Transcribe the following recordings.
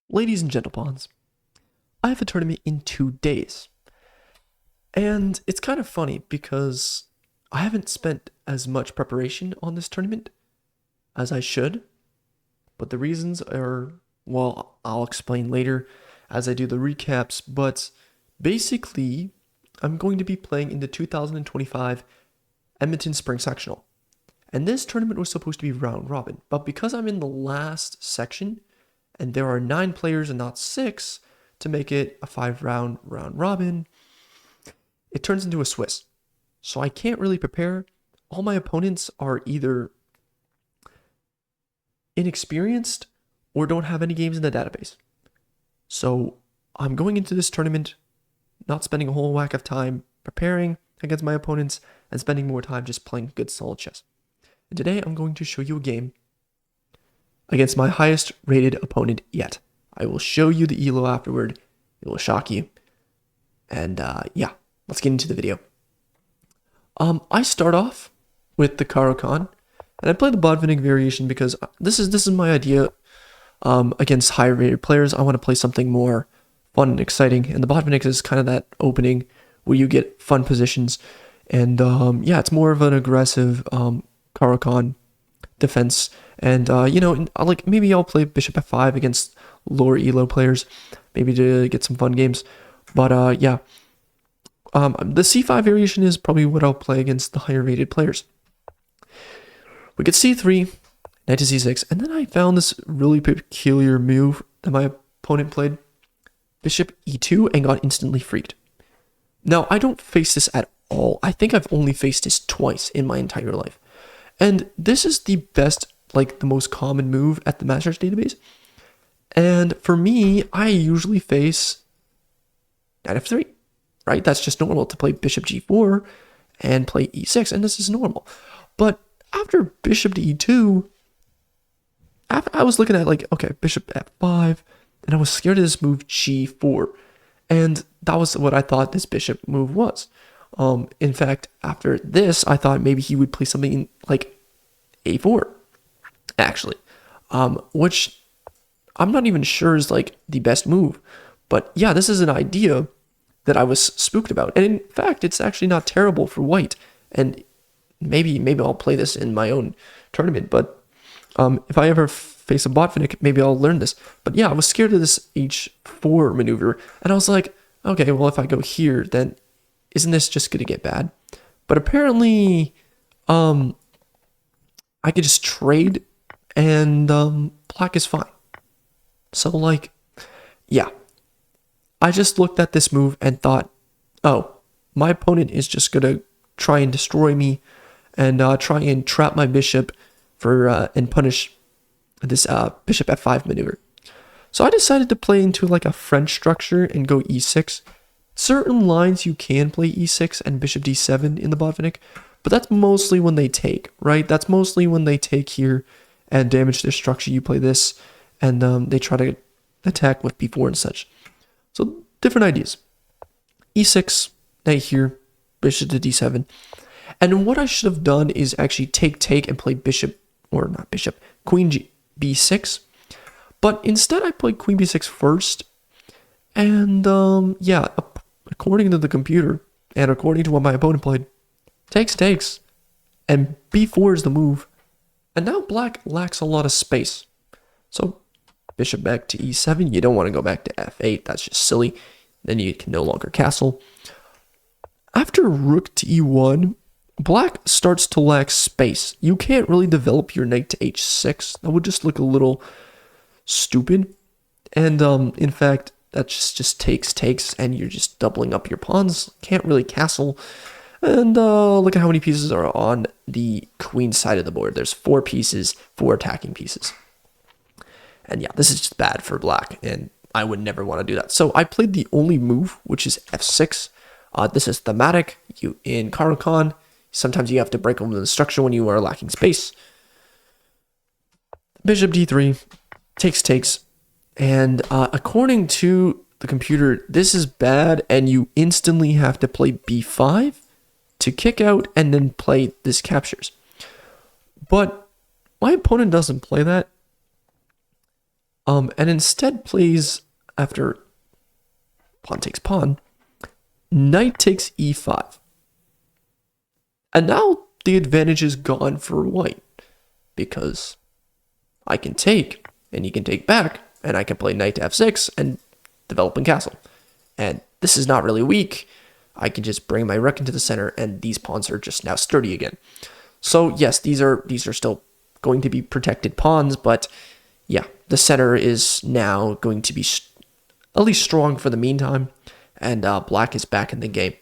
Ladies and gentlepawns, I have a tournament in 2 days. And it's kind of funny because I haven't spent as much preparation on this tournament as I should. But the reasons are, well, I'll explain later as I do the recaps. But basically, I'm going to be playing in the 2025 Edmonton Spring Sectional. And this tournament was supposed to be round robin. But because I'm in the last section, and there are 9 players and not 6 to make it a 5-round round robin, it turns into a Swiss. So I can't really prepare. All my opponents are either inexperienced or don't have any games in the database. So I'm going into this tournament not spending a whole whack of time preparing against my opponents and spending more time just playing good solid chess. And today I'm going to show you a game against my highest rated opponent yet. I will show you the elo afterward. It will shock you. And yeah, let's get into the video. I start off with the Caro-Kann, and I play the Botvinnik variation because this is my idea against higher rated players. I want to play something more fun and exciting, and the Botvinnik is kind of that opening where you get fun positions. And yeah, it's more of an aggressive Caro-Kann defense. And like maybe I'll play bishop f5 against lower elo players, maybe to get some fun games. But yeah, the c5 variation is probably what I'll play against the higher rated players. We get c3, knight to c6, and then I found this really peculiar move that my opponent played, bishop e2, and got instantly freaked. Now, I don't face this at all. I think I've only faced this twice in my entire life. And this is the best, like the most common move at the Masters database. And for me, I usually face knight f3, right? That's just normal to play bishop g4 and play e6, and this is normal. But after bishop to e2, I was looking at like, okay, bishop f5, and I was scared of this move g4. And that was what I thought this bishop move was. In fact, after this, I thought maybe he would play something like a4, actually, which I'm not even sure is like the best move. But yeah, this is an idea that I was spooked about. And in fact, it's actually not terrible for white. And maybe I'll play this in my own tournament. But if I ever face a Botvinnik, maybe I'll learn this. But yeah, I was scared of this h4 maneuver. And I was like, okay, well, if I go here, then isn't this just going to get bad? But apparently, I could just trade and black is fine. So like, yeah, I just looked at this move and thought, oh, my opponent is just going to try and destroy me and try and trap my bishop for and punish this bishop f5 maneuver. So I decided to play into like a French structure and go e6. Certain lines you can play e6 and bishop d7 in the Botvinnik, but that's mostly when they take, right? That's mostly when they take here and damage their structure. You play this, and they try to attack with b4 and such. So different ideas. e6, knight here, bishop to d7. And what I should have done is actually take and play bishop, or not bishop, queen b6. But instead I played queen b6 first. And yeah, according to the computer, and according to what my opponent played, takes, and b4 is the move. And now black lacks a lot of space. So bishop back to e7, you don't want to go back to f8, that's just silly. Then you can no longer castle. After rook to e1, black starts to lack space. You can't really develop your knight to h6. That would just look a little stupid. And in fact, that just takes, and you're just doubling up your pawns. Can't really castle. And look at how many pieces are on the queen side of the board. There's 4 pieces, 4 attacking pieces. And yeah, this is just bad for black, and I would never want to do that. So I played the only move, which is f6. This is thematic. In Caro-Kann, sometimes you have to break open the structure when you are lacking space. Bishop d3, takes. And according to the computer, this is bad, and you instantly have to play b5 to kick out and then play this captures. But my opponent doesn't play that. And instead plays, after pawn takes pawn, knight takes e5. And now the advantage is gone for white, because I can take, and he can take back, and I can play knight to f6 and develop in castle. And this is not really weak. I can just bring my rook into the center, and these pawns are just now sturdy again. So yes, these are still going to be protected pawns, but yeah, the center is now going to be at least strong for the meantime, and black is back in the game.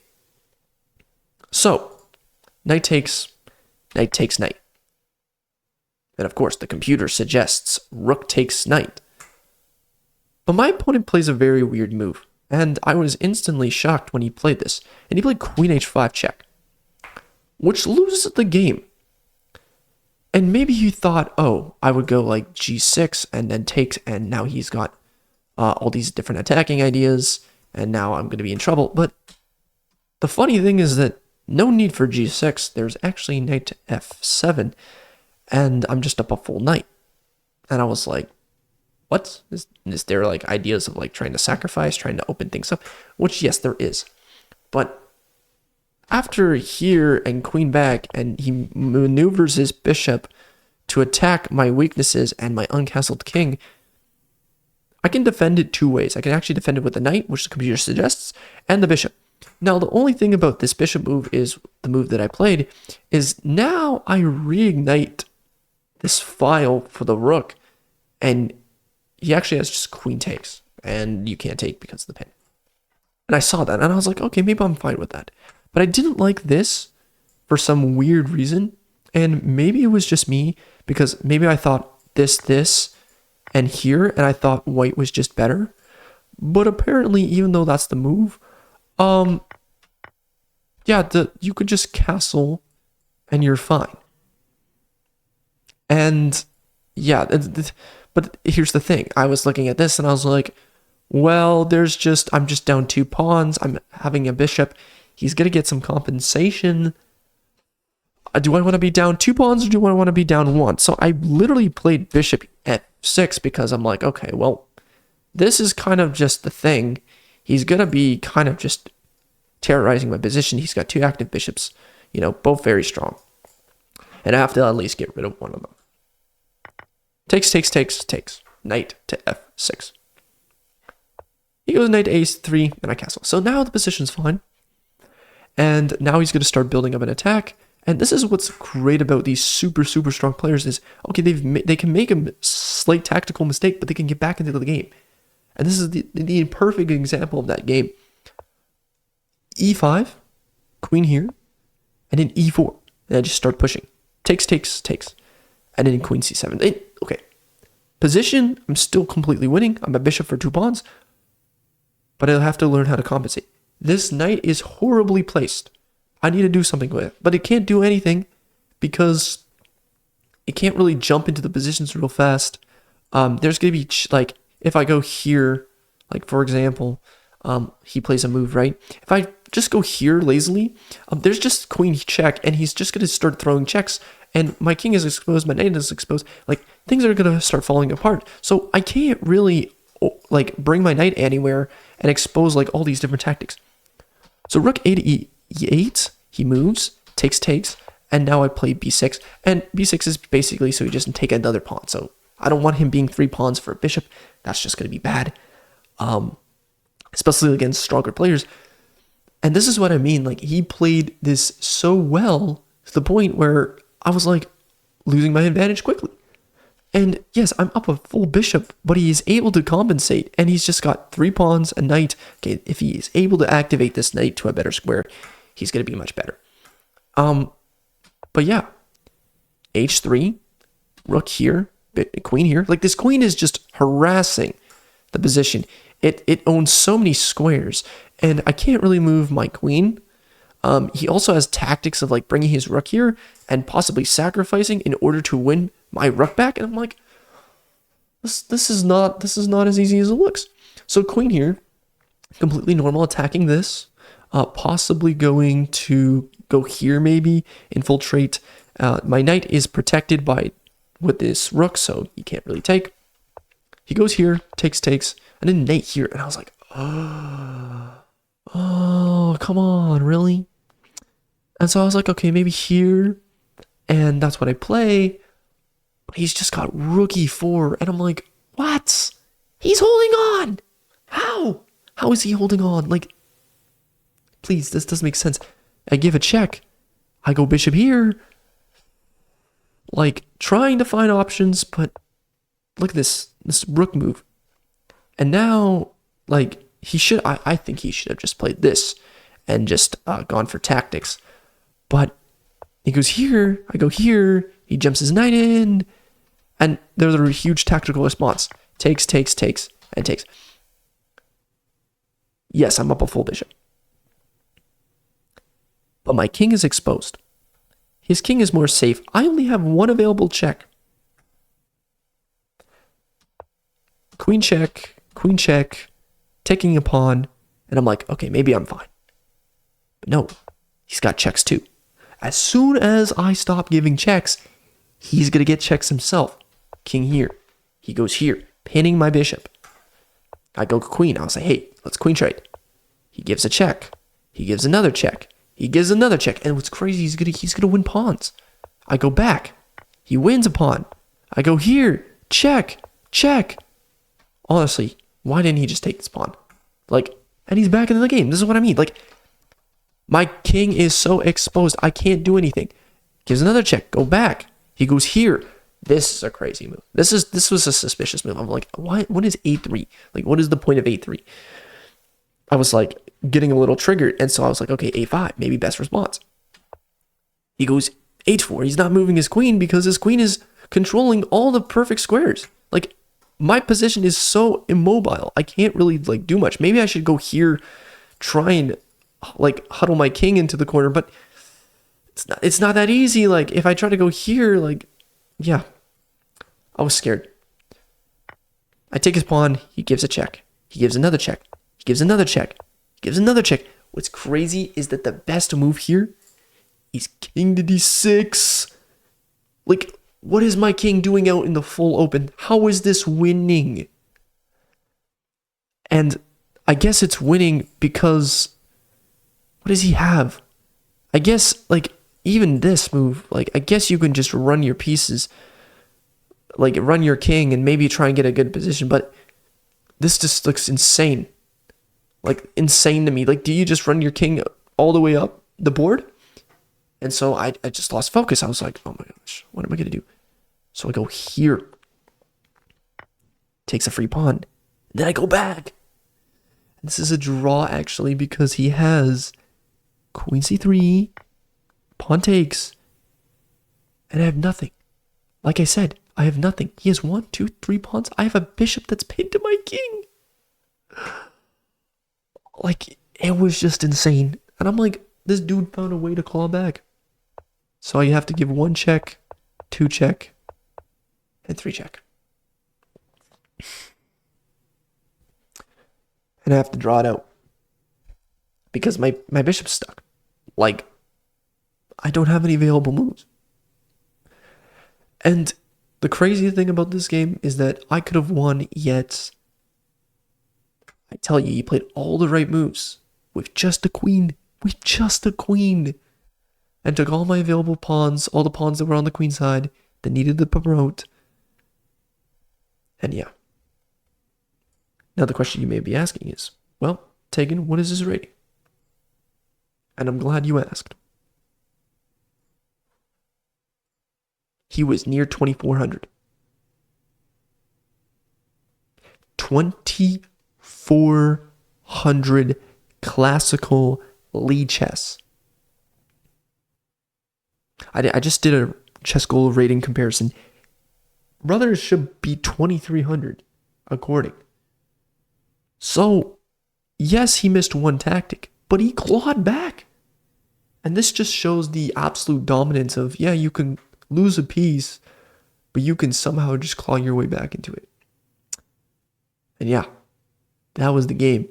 So knight takes knight. And of course, the computer suggests rook takes knight. But my opponent plays a very weird move, and I was instantly shocked when he played this. And he played queen h5 check, which loses the game. And maybe he thought, oh, I would go like g6 and then takes, and now he's got all these different attacking ideas, and now I'm going to be in trouble. But the funny thing is that no need for g6. There's actually knight to f7, and I'm just up a full knight. And I was like, what? Is there like ideas of like trying to sacrifice, trying to open things up? Which, yes, there is. But after here and queen back, and he maneuvers his bishop to attack my weaknesses and my uncastled king, I can defend it two ways. I can actually defend it with the knight, which the computer suggests, and the bishop. Now, the only thing about this bishop move is the move that I played is now I reignite this file for the rook, and he actually has just queen takes, and you can't take because of the pin. And I saw that, and I was like, okay, maybe I'm fine with that. But I didn't like this for some weird reason, and maybe it was just me, because maybe I thought this, and here, and I thought white was just better. But apparently, even though that's the move, yeah, you could just castle, and you're fine. And yeah, but here's the thing. I was looking at this, and I was like, well, I'm just down 2 pawns. I'm having a bishop. He's going to get some compensation. Do I want to be down 2 pawns, or do I want to be down 1? So I literally played bishop f6 because I'm like, okay, well, this is kind of just the thing. He's going to be kind of just terrorizing my position. He's got 2 active bishops, both very strong. And I have to at least get rid of one of them. Takes. Knight to f6. He goes knight to a3, and I castle. So now the position's fine. And now he's going to start building up an attack. And this is what's great about these super, super strong players is, okay, they can make a slight tactical mistake, but they can get back into the game. And this is the perfect example of that game. e5, queen here, and then e4. And I just start pushing. Takes. And then queen c7. Okay. Position, I'm still completely winning. I'm a bishop for 2 pawns. But I'll have to learn how to compensate. This knight is horribly placed. I need to do something with it. But it can't do anything because it can't really jump into the positions real fast. There's going to be, like, if I go here, like, for example, he plays a move, right? If I just go here lazily, there's just queen check, and he's just going to start throwing checks, and my king is exposed, my knight is exposed. Like, things are going to start falling apart. So I can't really, like, bring my knight anywhere and expose, like, all these different tactics. So rook a to e8, he moves, takes, and now I play b6. And b6 is basically so he doesn't take another pawn. So I don't want him being 3 pawns for a bishop. That's just going to be bad, especially against stronger players. And this is what I mean. Like, he played this so well to the point where I was, like, losing my advantage quickly. And yes, I'm up a full bishop, but he is able to compensate, and he's just got 3 pawns, a knight. Okay, if he is able to activate this knight to a better square, he's going to be much better. But yeah, h3, rook here, queen here. Like, this queen is just harassing the position. It owns so many squares, and I can't really move my queen. He also has tactics of, like, bringing his rook here and possibly sacrificing in order to win my rook back. And I'm like, this is not as easy as it looks. So queen here, completely normal, attacking this, possibly going to go here, maybe infiltrate. My knight is protected with this rook, so he can't really take. He goes here, takes, and then knight here. And I was like, oh, come on, really? And so I was like, okay, maybe here. And that's what I play. But he's just got rook e4. And I'm like, what? He's holding on. How? How is he holding on? Like, please, this doesn't make sense. I give a check. I go bishop here. Like, trying to find options, but look at this rook move. And now, like, I think he should have just played this and just gone for tactics. But he goes here, I go here, he jumps his knight in, and there's a huge tactical response. Takes, and takes. Yes, I'm up a full bishop. But my king is exposed. His king is more safe. I only have one available check. Queen check, taking a pawn, and I'm like, okay, maybe I'm fine. But no, he's got checks too. As soon as I stop giving checks, he's going to get checks himself. King here. He goes here, pinning my bishop. I go queen. I'll say, hey, let's queen trade. He gives a check. He gives another check. He gives another check. And what's crazy, he's gonna win pawns. I go back. He wins a pawn. I go here. Check. Honestly, why didn't he just take this pawn? Like, and he's back in the game. This is what I mean. Like, my king is so exposed. I can't do anything. Gives another check. Go back. He goes here. This is a crazy move. This was a suspicious move. I'm like, what is a3? Like, what is the point of a3? I was like getting a little triggered. And so I was like, okay, a5, maybe best response. He goes h4. He's not moving his queen because his queen is controlling all the perfect squares. Like, my position is so immobile. I can't really like do much. Maybe I should go here, try and like huddle my king into the corner, but it's not that easy. Like, if I try to go here, like, yeah, I was scared. I take his pawn. He gives a check. He gives another check. He gives another check. He gives another check. What's crazy is that the best move here is king to d6. Like, what is my king doing out in the full open? How is this winning? And I guess it's winning because what does he have? I guess, like, even this move, like, I guess you can just run your pieces, like, run your king and maybe try and get a good position, but this just looks insane. Like, insane to me. Like, do you just run your king all the way up the board? And so I just lost focus. I was like, oh my gosh, what am I going to do? So I go here. Takes a free pawn. Then I go back. This is a draw, actually, because he has queen c3, pawn takes, and I have nothing. Like I said, I have nothing. He has 1, 2, 3 pawns. I have a bishop that's pinned to my king. Like, it was just insane. And I'm like, this dude found a way to claw back. So you have to give 1 check, 2 check, and 3 check. And I have to draw it out. Because my bishop's stuck. Like, I don't have any available moves. And the crazy thing about this game is that I could have won, yet I tell you, he played all the right moves with just a queen. With just a queen. And took all my available pawns, all the pawns that were on the queen side that needed to promote. And yeah. Now the question you may be asking is, well, Taken, what is his rating? And I'm glad you asked. He was near 2,400. 2,400 classical Lichess. I just did a chess goal rating comparison. Brothers should be 2,300 according. So, yes, he missed 1 tactic, but he clawed back. And this just shows the absolute dominance of, yeah, you can lose a piece, but you can somehow just claw your way back into it. And yeah, that was the game.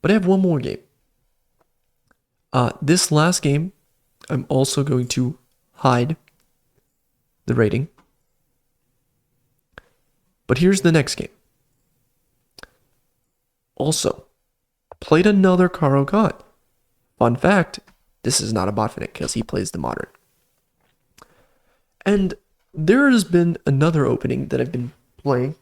But I have one more game. This last game, I'm also going to hide the rating. But here's the next game. Also, played another Caro God. Fun fact, this is not a Botvinnik because he plays the modern. And there has been another opening that I've been playing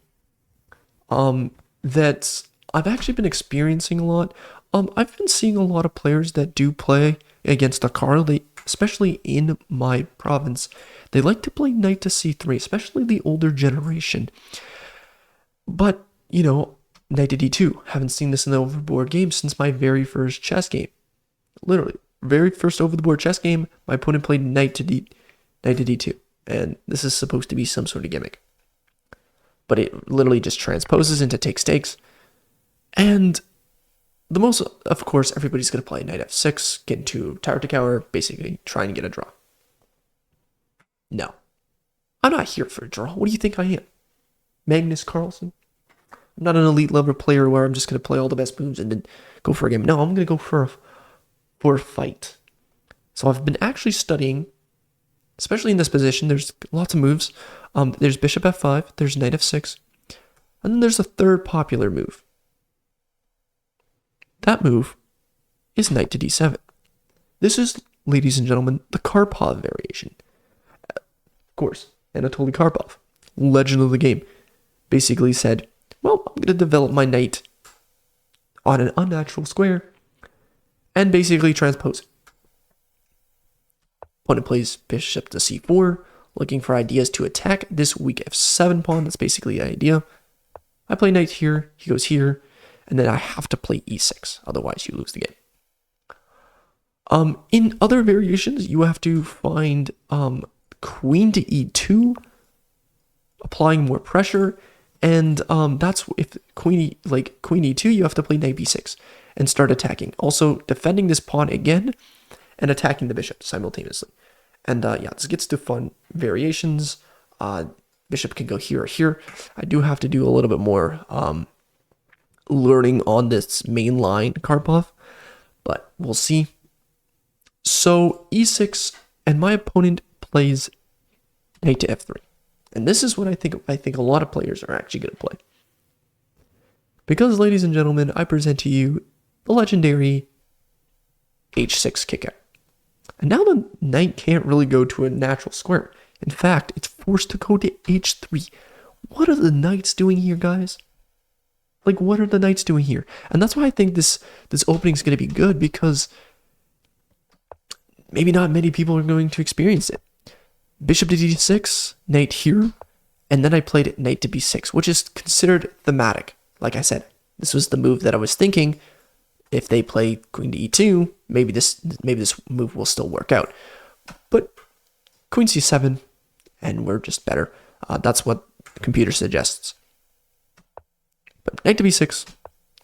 that I've actually been experiencing a lot. I've been seeing a lot of players that do play against a Caro, especially in my province. They like to play knight to c3, especially the older generation. But, knight to d2. Haven't seen this in the overboard game since my very first chess game. Literally, very first over-the-board chess game, my opponent played knight to d2. And this is supposed to be some sort of gimmick. But it literally just transposes into takes. And of course, everybody's going to play knight f6, get into tower to cower, basically trying to get a draw. No. I'm not here for a draw. What do you think I am? Magnus Carlsen? I'm not an elite level player where I'm just going to play all the best moves and then go for a game. No, I'm going to go for a fight. So I've been actually studying, especially in this position. There's lots of moves. There's bishop f5, there's knight f6, and then there's a third popular move. That move is knight to d7. This is, ladies and gentlemen, the Karpov variation. Of course, Anatoly Karpov, legend of the game, basically said, well, I'm going to develop my knight on an unnatural square and basically transpose it. Opponent plays bishop to c4, looking for ideas to attack this weak f7 pawn. That's basically the idea. I play knight here, he goes here, and then I have to play e6, otherwise you lose the game. In other variations, you have to find queen to e2, applying more pressure, and that's if queen e2, you have to play knight b6 and start attacking. Also defending this pawn again and attacking the bishop simultaneously. And this gets to fun variations. Bishop can go here or here. I do have to do a little bit more learning on this main line Karpov, but we'll see. So e6, and my opponent plays knight to f3. And this is what I think a lot of players are actually going to play. Because, ladies and gentlemen, I present to you the legendary h6 kickout. And now the knight can't really go to a natural square. In fact, it's forced to go to h3. What are the knights doing here, guys? What are the knights doing here? And that's why I think this opening is going to be good, because maybe not many people are going to experience it. Bishop to d6, knight here, and then I played knight to b6, which is considered thematic. Like I said, this was the move that I was thinking. If they play queen to e2, maybe this move will still work out. But queen c7, and we're just better. That's what the computer suggests. But knight to b6,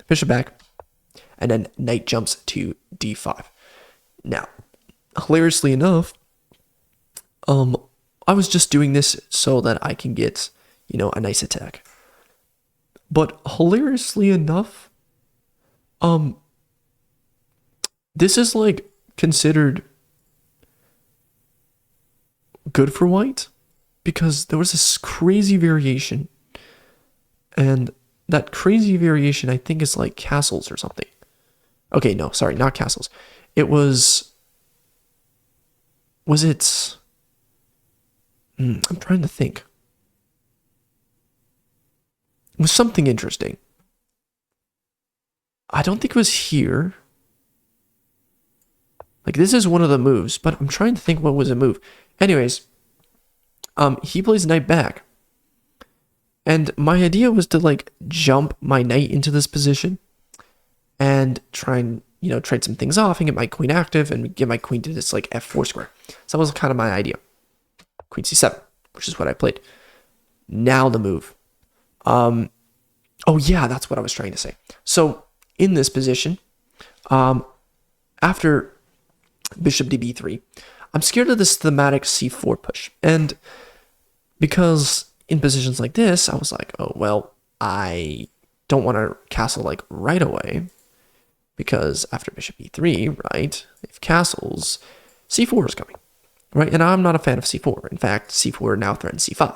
bishop back, and then knight jumps to d5. Now, hilariously enough, I was just doing this so that I can get, a nice attack. But hilariously enough, this is considered good for white, because there was this crazy variation, and that crazy variation I think is like castles or something. Okay, no, sorry, not castles. It was it? I'm trying to think. It was something interesting. I don't think it was here. This is one of the moves, but I'm trying to think what was a move. Anyways, he plays knight back. And my idea was to jump my knight into this position and try and, trade some things off and get my queen active and get my queen to this f4 square. So that was kind of my idea. Queen c7, which is what I played. Now the move. Oh yeah, that's what I was trying to say. So in this position, after bishop to b3, I'm scared of this thematic c4 push. And because in positions like this, I was like, oh, well, I don't want to castle right away, because after bishop e3, right, if castles, c4 is coming, right? And I'm not a fan of c4. In fact, c4 now threatens c5.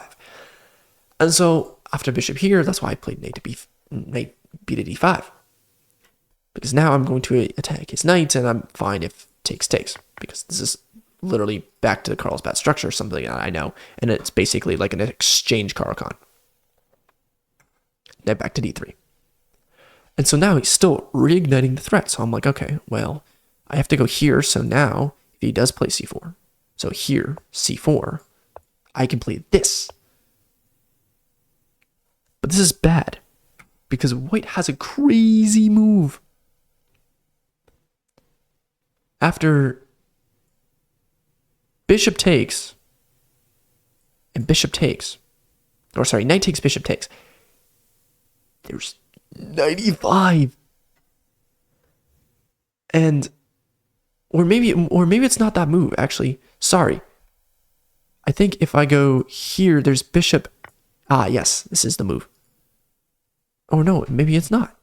And so after bishop here, that's why I played knight b to d5. Because now I'm going to attack his knight, and I'm fine if takes. Because this is literally back to Carlsbad structure, something that I know. And it's basically like an exchange Caro-Kann. Knight back to d3. And so now he's still reigniting the threat. So I'm like, okay, well, I have to go here. So now if he does play c4, so here, c4, I can play this. But this is bad because white has a crazy move. After bishop takes and bishop takes, or sorry, knight takes, bishop takes, there's 95. And or maybe it's not that move, actually. Sorry. I think if I go here, there's bishop. Ah, yes, this is the move. Oh no, maybe it's not.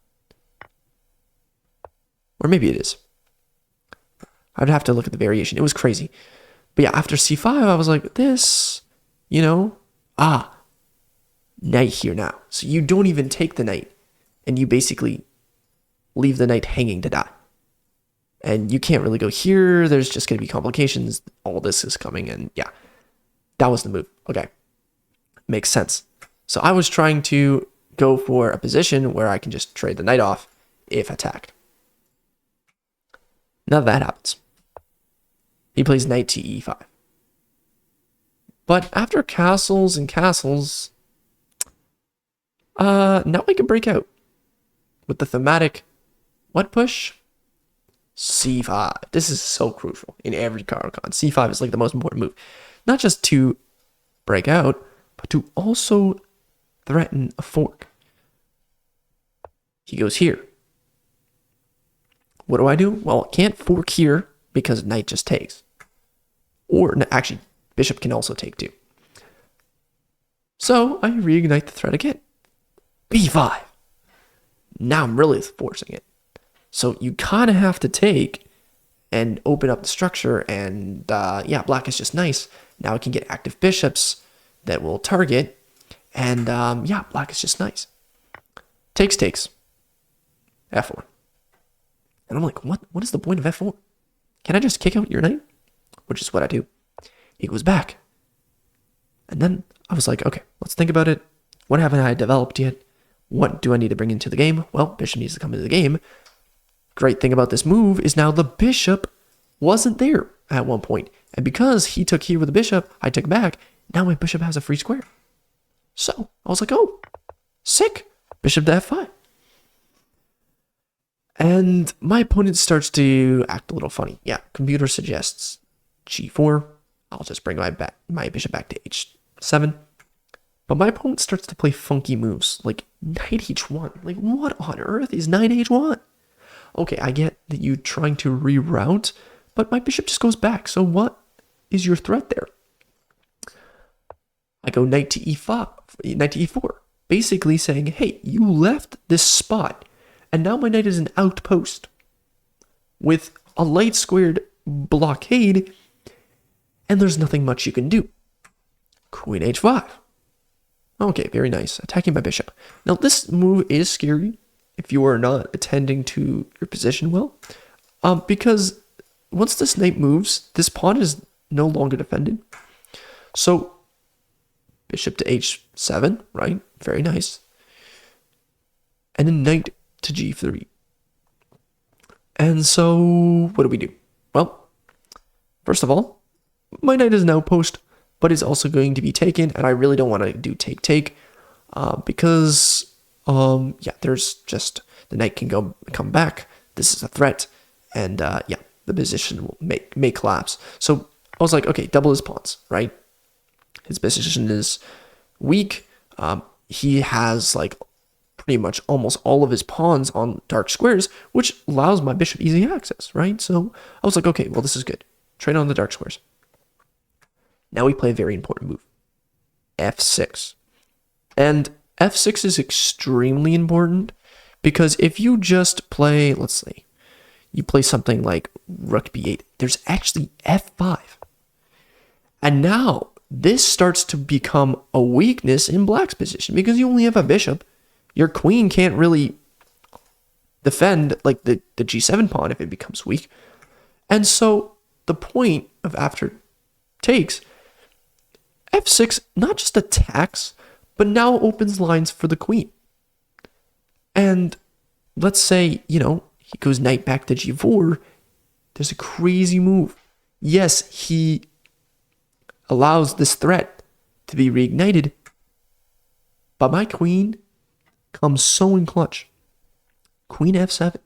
Or maybe it is. I'd have to look at the variation. It was crazy. But yeah, after c5, I was like, this, knight here now. So you don't even take the knight. And you basically leave the knight hanging to die. And you can't really go here. There's just going to be complications. All this is coming. And yeah, that was the move. Okay. Makes sense. So I was trying to go for a position where I can just trade the knight off if attacked. Now that happens. He plays knight to e5. But after castles and castles, now I can break out with the thematic what push? c5. This is so crucial in every Caro-Kann. c5 is like the most important move. Not just to break out, but to also threaten a fork. He goes here. What do? Well, it can't fork here because knight just takes. Or, actually, bishop can also take too. So, I reignite the threat again. b5. Now I'm really forcing it. So, you kind of have to take and open up the structure. And, yeah, black is just nice. Now I can get active bishops that will target. And, yeah, black is just nice. Takes. f4. And I'm like, what is the point of f4? Can I just kick out your knight? Which is what I do. He goes back. And then I was like, okay, let's think about it. What haven't I developed yet? What do I need to bring into the game? Well, bishop needs to come into the game. Great thing about this move is now the bishop wasn't there at one point. And because he took here with the bishop, I took back. Now my bishop has a free square. So I was like, oh, sick. Bishop to f5. And my opponent starts to act a little funny. Yeah, computer suggests g4. I'll just bring my bishop back to h7. But my opponent starts to play funky moves, like knight h1. Like, what on earth is knight h1? Okay, I get that you're trying to reroute, but my bishop just goes back. So what is your threat there? I go knight to e4, basically saying, hey, you left this spot, and now my knight is an outpost with a light squared blockade, and there's nothing much you can do. Queen h5. Okay, very nice. Attacking my bishop. Now, this move is scary if you are not attending to your position well, because once this knight moves, this pawn is no longer defended. So, bishop to h7, right? Very nice. And then knight to g3. And so, what do? Well, first of all, my knight is an outpost, but it's also going to be taken, and I really don't want to do take, because, yeah, there's just, the knight can come back, this is a threat, and, yeah, the position will may collapse. So, I was like, okay, double his pawns, right? His position is weak, he has, like, pretty much almost all of his pawns on dark squares, which allows my bishop easy access, right? So, I was like, okay, well, this is good. Trade on the dark squares. Now we play a very important move, f6. And f6 is extremely important because if you just play, let's say, you play something like rook b8, there's actually f5. And now this starts to become a weakness in black's position because you only have a bishop. Your queen can't really defend like the g7 pawn if it becomes weak. And so the point of after takes, f6 not just attacks, but now opens lines for the queen. And let's say, he goes knight back to g4. There's a crazy move. Yes, he allows this threat to be reignited, but my queen comes so in clutch. Queen f7.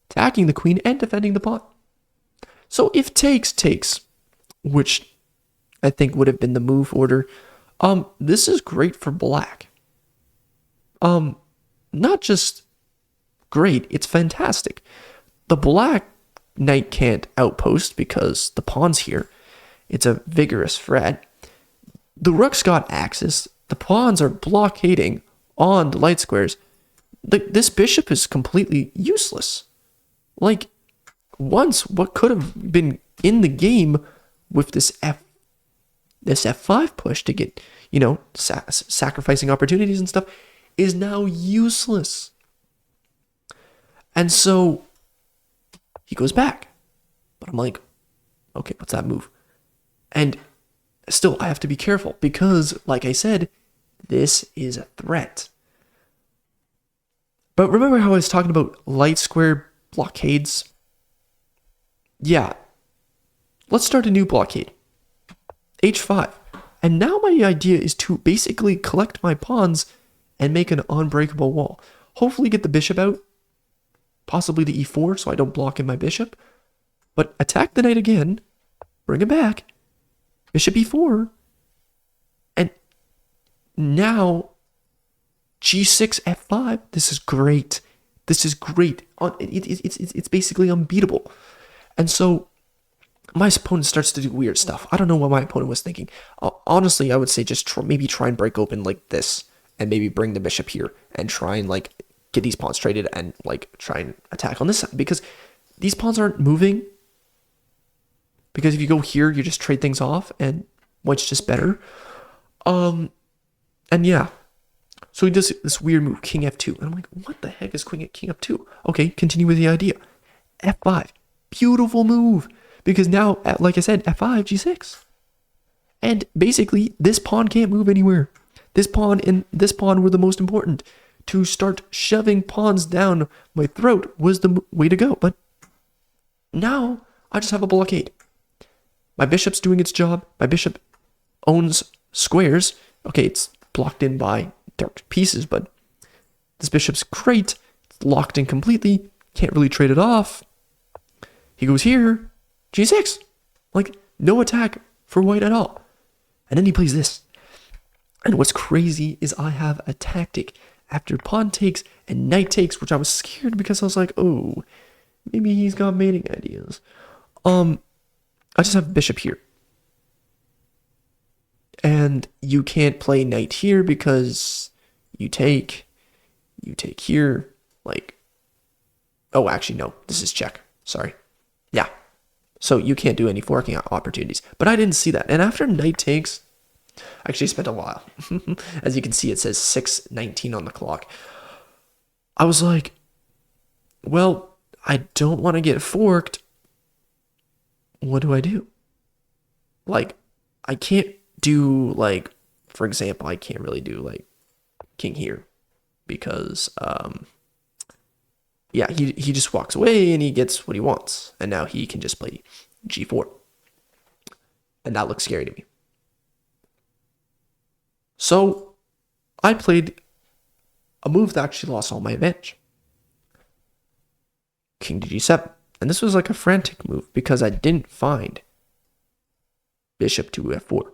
Attacking the queen and defending the pawn. So if takes, which I think would have been the move order, this is great for black. Not just great, it's fantastic. The black knight can't outpost because the pawn's here. It's a vigorous threat. The rook's got access. The pawns are blockading on the light squares. This bishop is completely useless. Like, once what could have been in the game with this f5 push to get, sacrificing opportunities and stuff is now useless. And so he goes back. But I'm like, okay, what's that move? And still, I have to be careful because, like I said, this is a threat. But remember how I was talking about light square blockades? Yeah. Let's start a new blockade. h5. And now my idea is to basically collect my pawns and make an unbreakable wall. Hopefully get the bishop out. Possibly the e4 so I don't block in my bishop. But attack the knight again. Bring it back. Bishop e4. And now g6 f5. This is great. This is great. It's basically unbeatable. And so my opponent starts to do weird stuff. I don't know what my opponent was thinking. Honestly, I would say just maybe try and break open like this and maybe bring the bishop here and try and get these pawns traded and try and attack on this side because these pawns aren't moving. Because if you go here, you just trade things off and white's just better. And yeah. So he does this weird move, king f2. And I'm like, what the heck is king f2? Okay, continue with the idea. f5. Beautiful move. Because now, like I said, f5, g6. And basically, this pawn can't move anywhere. This pawn and this pawn were the most important. To start shoving pawns down my throat was the way to go. But now, I just have a blockade. My bishop's doing its job. My bishop owns squares. Okay, it's blocked in by dark pieces, but this bishop's great. It's locked in completely. Can't really trade it off. He goes here. g6. No attack for white at all. And then he plays this. And what's crazy is I have a tactic after pawn takes and knight takes, which I was scared because I was like, oh, maybe he's got mating ideas. I just have bishop here. And you can't play knight here because you take here. Oh, actually, no, this is check. Sorry. Yeah. So you can't do any forking opportunities. But I didn't see that. And after knight takes, I actually spent a while. As you can see, it says 6:19 on the clock. I was like, well, I don't want to get forked. What do I do? I can't do, for example, I can't really do, king here. Because, yeah, he just walks away and he gets what he wants. And now he can just play g4. And that looks scary to me. So, I played a move that actually lost all my advantage. King to g7. And this was a frantic move because I didn't find bishop to f4.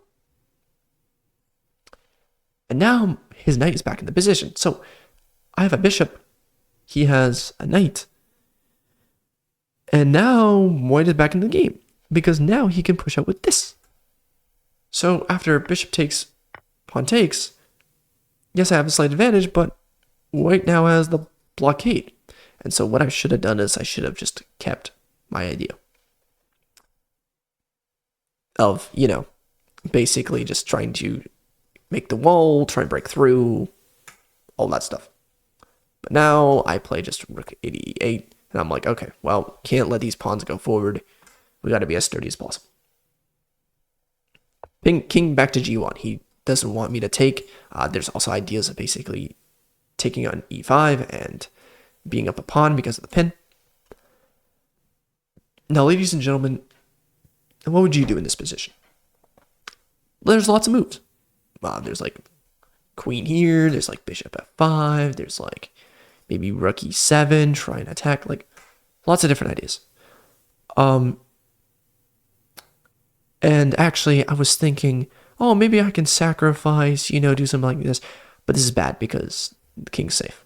And now his knight is back in the position. So I have a bishop. He has a knight. And now white is back in the game because now he can push out with this. So after bishop takes, pawn takes, yes, I have a slight advantage, but white now has the blockade. And so what I should have done is I should have just kept my idea of, basically just trying to make the wall, try and break through, all that stuff. But now I play just rook 88, and I'm like, okay, well, can't let these pawns go forward. We got to be as sturdy as possible. King back to g1. He doesn't want me to take. There's also ideas of basically taking on e5 and being up a pawn because of the pin. Now, ladies and gentlemen, what would you do in this position? There's lots of moves. There's like queen here. There's like bishop f5. There's like maybe rook e7, try and attack. Like lots of different ideas. And actually, I was thinking, oh, maybe I can sacrifice, do something like this. But this is bad because the king's safe.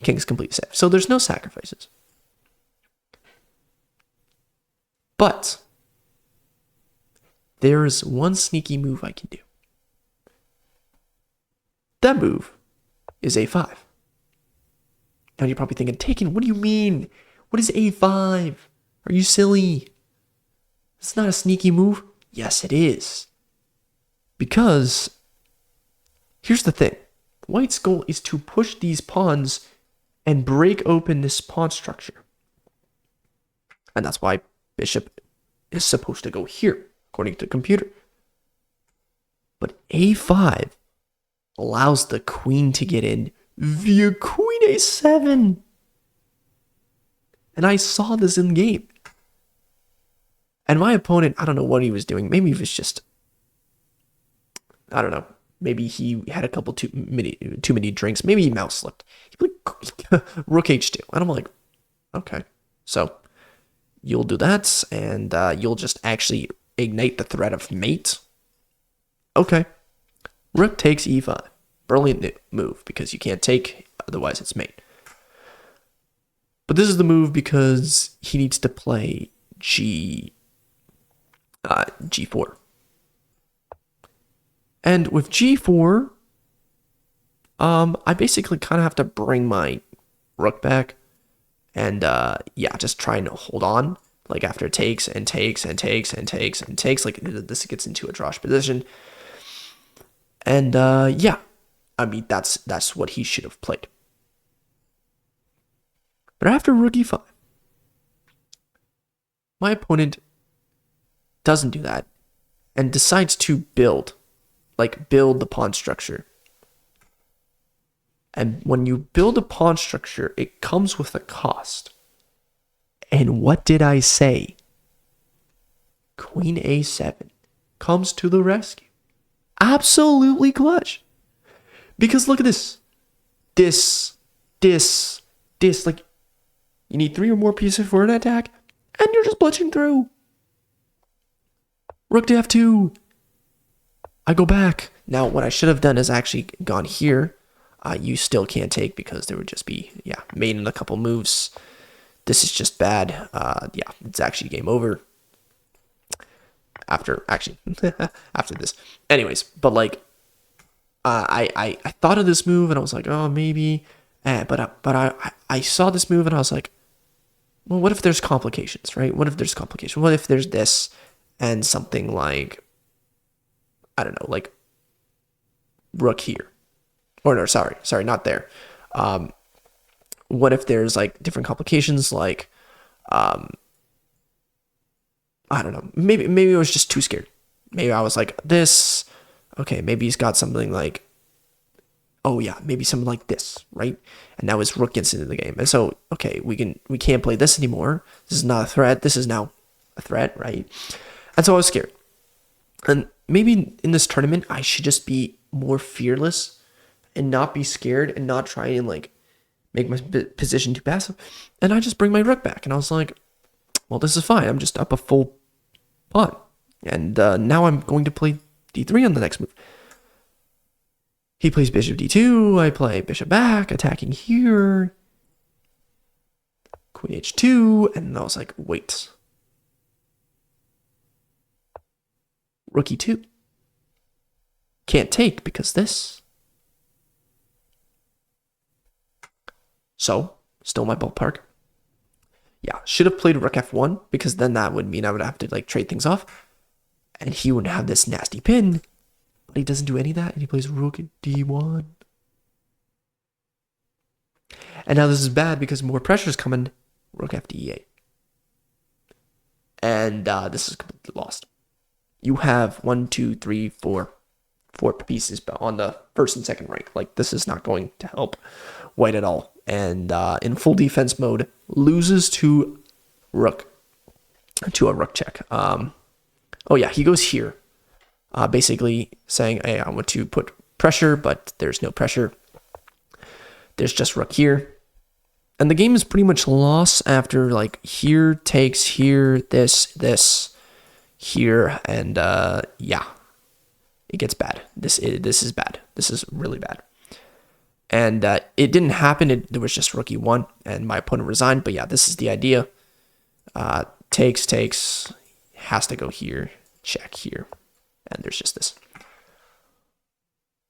King's completely safe. So there's no sacrifices. But there's one sneaky move I can do. That move is a5. Now you're probably thinking, Taken, what do you mean? What is a5? Are you silly? It's not a sneaky move. Yes, it is. Because here's the thing. White's goal is to push these pawns and break open this pawn structure. And that's why bishop is supposed to go here, according to the computer. But a5 allows the queen to get in via queen a7. And I saw this in game. And my opponent, I don't know what he was doing. Maybe he was just, I don't know. Maybe he had a couple too many drinks. Maybe he mouse slipped. He played rook h2. And I'm like, okay. So you'll do that, and you'll just actually ignite the threat of mate. Okay. Rook takes e5. Brilliant move, because you can't take, otherwise it's mate. But this is the move because he needs to play g4. And with g4, I basically kind of have to bring my rook back. And yeah, just try and hold on. Like after it takes and takes and takes and takes and takes, like this gets into a drawish position. And yeah, I mean that's what he should have played. But after rook e5, my opponent doesn't do that and decides to build the pawn structure. And when you build a pawn structure, it comes with a cost. And what did I say? Queen a7 comes to the rescue. Absolutely clutch. Because look at this. This. Like, you need 3 or more pieces for an attack, and you're just punching through. Rook to f2. I go back. Now, what I should have done is actually gone here. You still can't take because there would just be, mate in a couple moves. This is just bad. Yeah, it's actually game over. After this. Anyways, but like, I thought of this move and I was like, oh, maybe. But I saw this move and I was like, well, what if there's complications, right? What if there's complications? What if there's this and something like, I don't know, like rook here. Or no, sorry, not there. What if there's like different complications, like, I don't know, maybe I was just too scared. Maybe I was like, this, okay, maybe he's got something like, oh yeah, maybe something like this, right? And now his rook gets into the game. And so, okay, we can't play this anymore. This is not a threat. This is now a threat, right? And so I was scared. And maybe in this tournament, I should just be more fearless and not be scared and not try and like make my position too passive. And I just bring my rook back. And I was like, well, this is fine. I'm just up a full pawn. And now I'm going to play d3 on the next move. He plays bishop d2. I play bishop back, attacking here. Queen h2. And I was like, wait. Rook e2. Can't take because this. So, still my ballpark. Yeah, should have played rook f1 because then that would mean I would have to like trade things off. and he would have this nasty pin, but he doesn't do any of that, and he plays rook d1. And now this is bad because more pressure is coming. Rook fd8. And this is completely lost. You have 1, 2, 3, 4 pieces on the first and second rank. Like, this is not going to help white at all. And in full defense mode, loses to a rook check. Oh yeah, he goes here, basically saying, hey, I want to put pressure, but there's no pressure. There's just rook here. And the game is pretty much lost after, like, here takes, here, this, here, and yeah. It gets bad. This is bad. This is really bad. And it didn't happen. There was just rook e1, and my opponent resigned. But yeah, this is the idea. Takes, has to go here, check here, and there's just this.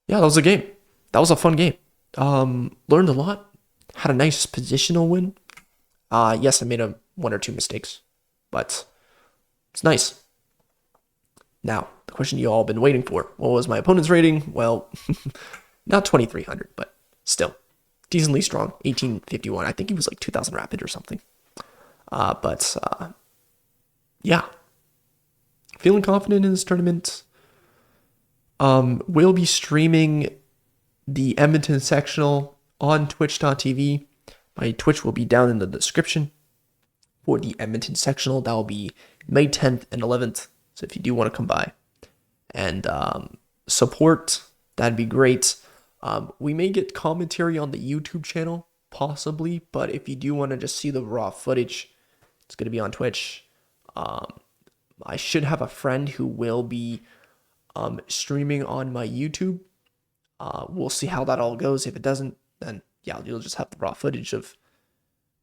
Yeah, that was a game. That was a fun game. Learned a lot. Had a nice positional win. Yes, I made 1 or 2 mistakes, but it's nice. Now, the question you all been waiting for. What was my opponent's rating? Well, not 2,300, but still decently strong. 1851. I think he was like 2,000 rapid or something. But yeah, feeling confident in this tournament. We'll be streaming the Edmonton sectional on twitch.tv. My Twitch will be down in the description for the Edmonton sectional. That will be May 10th and 11th. So if you do want to come by and support, that'd be great. We may get commentary on the YouTube channel, possibly, but if you do want to just see the raw footage, it's going to be on Twitch. I should have a friend who will be streaming on my YouTube. We'll see how that all goes. If it doesn't, then yeah, you'll just have the raw footage of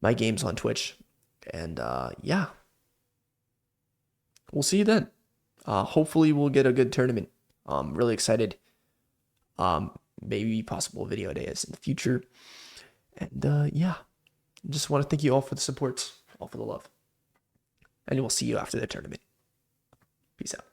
my games on Twitch. And yeah, we'll see you then. Hopefully we'll get a good tournament. I'm really excited. Maybe possible video days in the future. And yeah, just want to thank you all for the support, all for the love. And we'll see you after the tournament. Peace out.